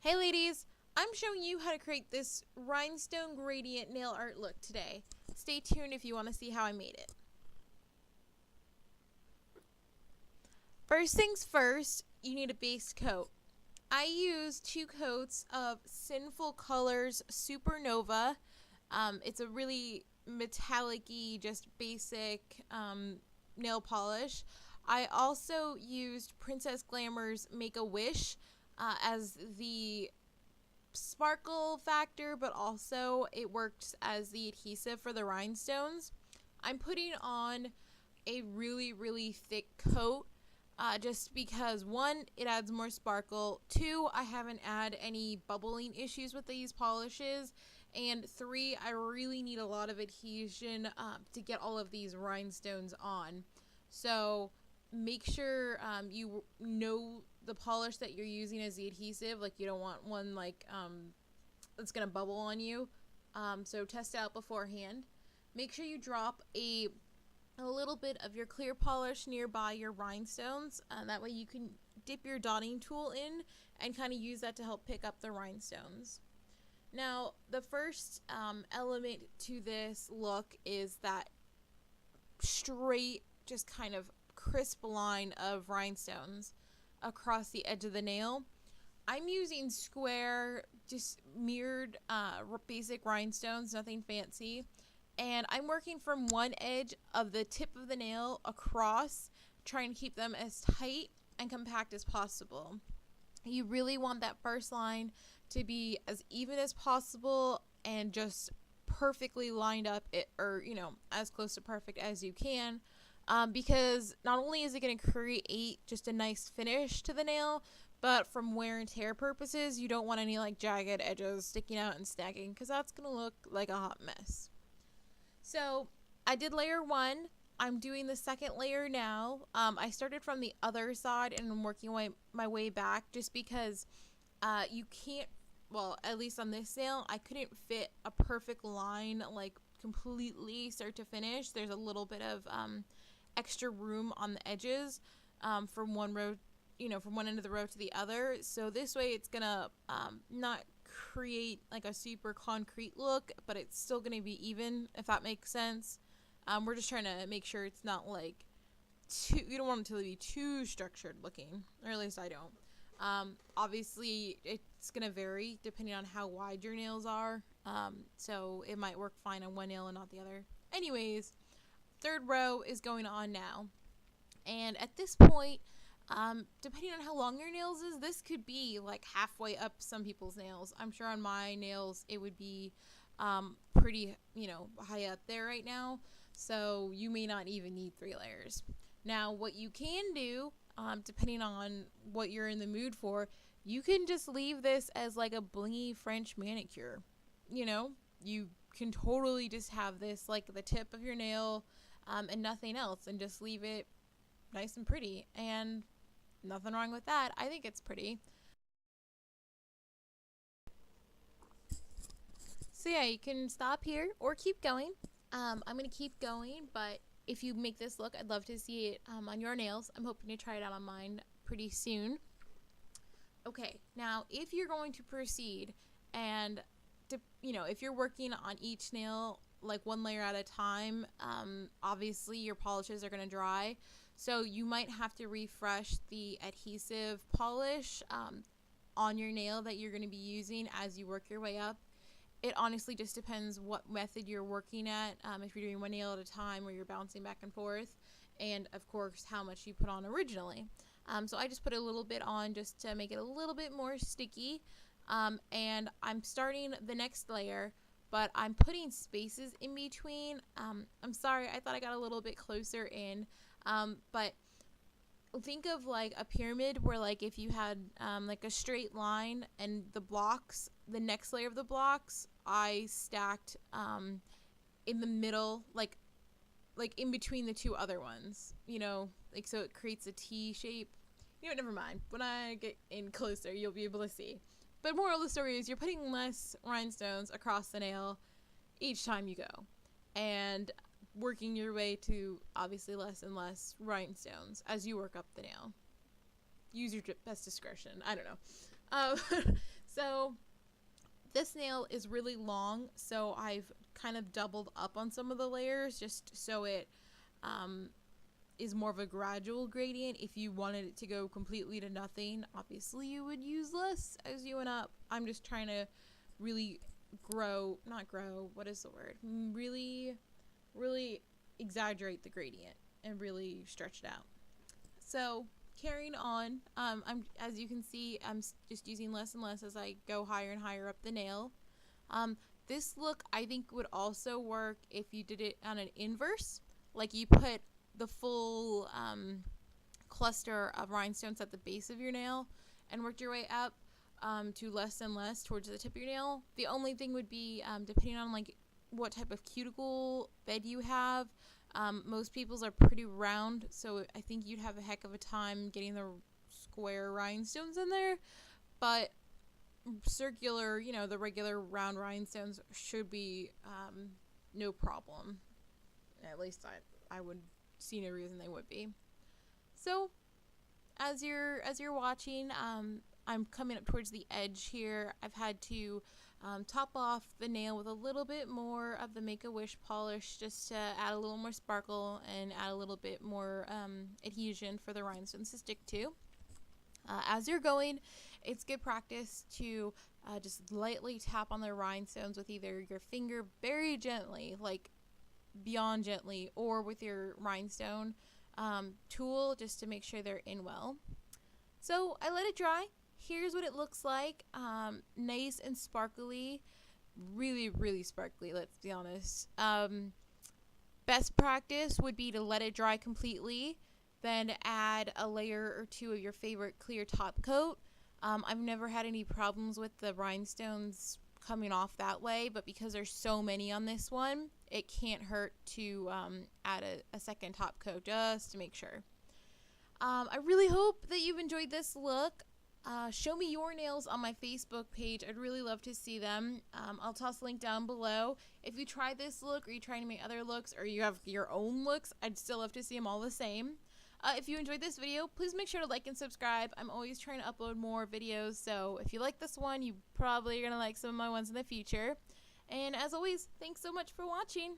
Hey ladies, I'm showing you how to create this rhinestone gradient nail art look today. Stay tuned if you want to see how I made it. First things first, you need a base coat. I used 2 coats of Sinful Colors Supernova. It's a really metallic-y, just basic nail polish. I also used Princess Glamour's Make a Wish as the sparkle factor, but also it works as the adhesive for the rhinestones. I'm putting on a really thick coat just because 1, it adds more sparkle, 2, I haven't had any bubbling issues with these polishes, and 3, I really need a lot of adhesion to get all of these rhinestones on. So make sure you know the polish that you're using as the adhesive. Like, you don't want one like that's gonna bubble on you. So test it out beforehand. Make sure you drop a little bit of your clear polish nearby your rhinestones. That way you can dip your dotting tool in and kind of use that to help pick up the rhinestones. Now, the first element to this look is that straight, just kind of crisp line of rhinestones across the edge of the nail. I'm using square, just mirrored basic rhinestones, nothing fancy. And I'm working from one edge of the tip of the nail across, trying to keep them as tight and compact as possible. You really want that first line to be as even as possible and just perfectly lined up, or as close to perfect as you can, because not only is it going to create just a nice finish to the nail, but from wear and tear purposes, you don't want any like jagged edges sticking out and snagging, because that's going to look like a hot mess. So I did layer 1. I'm doing the second layer now. I started from the other side and I'm working my way back, just because you can't, well, at least on this nail, I couldn't fit a perfect line like completely start to finish. There's a little bit of extra room on the edges from one row, from one end of the row to the other. So this way it's gonna not create like a super concrete look, but it's still gonna be even, if that makes sense. We're just trying to make sure it's not like too, you don't want it to be too structured looking, or at least I don't. Obviously it's gonna vary depending on how wide your nails are, so it might work fine on one nail and not the other. Anyways, third row is going on now, and at this point, depending on how long your nails is, this could be like halfway up some people's nails. I'm sure on my nails it would be pretty high up there right now, so you may not even need 3 layers. Now what you can do, depending on what you're in the mood for, you can just leave this as like a blingy French manicure. You can totally just have this like the tip of your nail and nothing else, and just leave it nice and pretty, and nothing wrong with that. I think it's pretty. So yeah, you can stop here or keep going. I'm gonna keep going, but if you make this look, I'd love to see it on your nails. I'm hoping to try it out on mine pretty soon. Okay, now if you're going to proceed and if you're working on each nail like 1 layer at a time, obviously your polishes are going to dry, so you might have to refresh the adhesive polish on your nail that you're going to be using as you work your way up. It honestly just depends what method you're working at, if you're doing 1 nail at a time or you're bouncing back and forth, and of course how much you put on originally. So I just put a little bit on just to make it a little bit more sticky, and I'm starting the next layer, but I'm putting spaces in between. I'm sorry, I thought I got a little bit closer in, but think of like a pyramid where, like, if you had like a straight line and the blocks, the next layer of the blocks I stacked in the middle, like in between the 2 other ones, like, so it creates a T shape. Never mind, when I get in closer you'll be able to see. But moral of the story is, you're putting less rhinestones across the nail each time you go, and working your way to obviously less and less rhinestones as you work up the nail. Use your best discretion. I don't know. So this nail is really long, so I've kind of doubled up on some of the layers just so it is more of a gradual gradient. If you wanted it to go completely to nothing, obviously you would use less as you went up. I'm just trying to really what is the word? Really exaggerate the gradient and really stretch it out. So carrying on, as you can see, I'm just using less and less as I go higher and higher up the nail. This look I think would also work if you did it on an inverse, like you put the full cluster of rhinestones at the base of your nail and worked your way up to less and less towards the tip of your nail. The only thing would be depending on like what type of cuticle bed you have. Most people's are pretty round, so I think you'd have a heck of a time getting the square rhinestones in there. But circular, the regular round rhinestones should be no problem. At least I would see no reason they would be. So as you're watching, I'm coming up towards the edge here. I've had to top off the nail with a little bit more of the Make-A-Wish polish just to add a little more sparkle and add a little bit more adhesion for the rhinestones to stick to. As you're going, it's good practice to just lightly tap on the rhinestones with either your finger very gently, like beyond gently, or with your rhinestone tool just to make sure they're in well. So I let it dry. Here's what it looks like. Nice and sparkly. Really, really sparkly, let's be honest. Best practice would be to let it dry completely, then add a layer or two of your favorite clear top coat. I've never had any problems with the rhinestones coming off that way, but because there's so many on this one, it can't hurt to add a second top coat just to make sure. I really hope that you've enjoyed this look. Show me your nails on my Facebook page. I'd really love to see them. I'll toss a link down below. If you try this look or you try to make other looks or you have your own looks, I'd still love to see them all the same. If you enjoyed this video, please make sure to like and subscribe. I'm always trying to upload more videos, so if you like this one, you probably are going to like some of my ones in the future. And as always, thanks so much for watching.